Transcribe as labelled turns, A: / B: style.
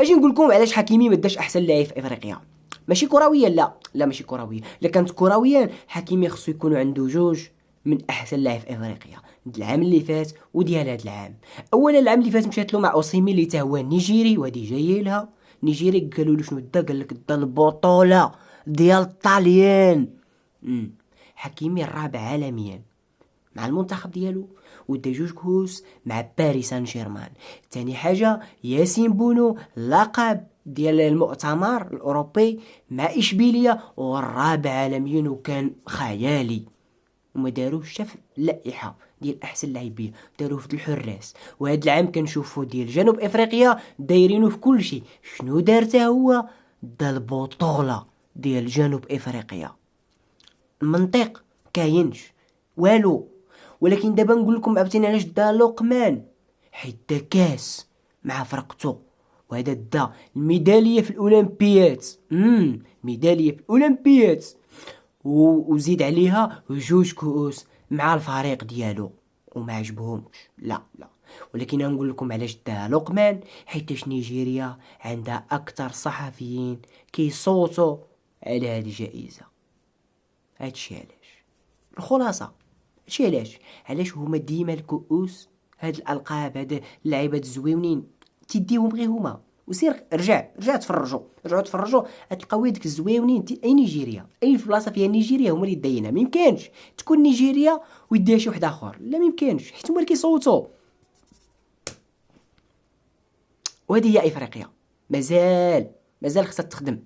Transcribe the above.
A: اجي نقول لكم علاش حكيمي ما داش احسن لاعب في افريقيا. ماشي كرويا، لا ماشي كرويا، الا كانت كرويا حكيمي خصو يكون عنده جوج من احسن لاعب في افريقيا، العام اللي فات وديال هذا العام. اولا العام اللي فات مشات له مع اوسيمي اللي تا هو نيجيري، وهذه جايه لها. نيجيري قالوا له شنو دا، قال لك دا البطوله ديال الطاليان. حكيمي الرابع عالميا مع المنتخب ديالو، ودا جوج كؤوس مع باريس سان جيرمان. تاني حاجه ياسين بونو لقب ديال المؤتمر الاوروبي مع اشبيليه، والرابع عالميا وكان خيالي. وما داروش حتى في اللائحه ديال احسن لاعبيه، داروه في الحراس. وهذا العام كنشوفوا ديال جنوب افريقيا دايرينه في كل شيء. شنو دار تا هو؟ دا البطوله ديال جنوب افريقيا. المنطق كاينش والو. ولكن دابا نقول لكم عاوتاني علاش دا لوقمان، حيت دا كاس مع فرقته، وهذا دا الميداليه في الاولمبيات. ميداليه في الاولمبيات، وزيد عليها جوج كؤوس مع الفريق ديالو وما عجبهمش. لا ولكن نقول لكم علاش دا لقمان، حيتاش نيجيريا عندها اكثر صحفيين كيصوتوا على هذه الجائزه. هادشي علاش الخلاصه، هادشي علاش هما ديما الكؤوس، هاد الالقاب، هاد اللعيبات الزويونين تيديهم غير هما. وسير رجع تفرجوا تلقاو ديك الزويونين اي نيجيريا، اي بلاصه فيها نيجيريا هما اللي داينها. ما يمكنش تكون نيجيريا ويديها شي واحد اخر، لا ما يمكنش، حيت هما اللي كيصوتوا. وهذه هي افريقيا، مازال خصها تخدم.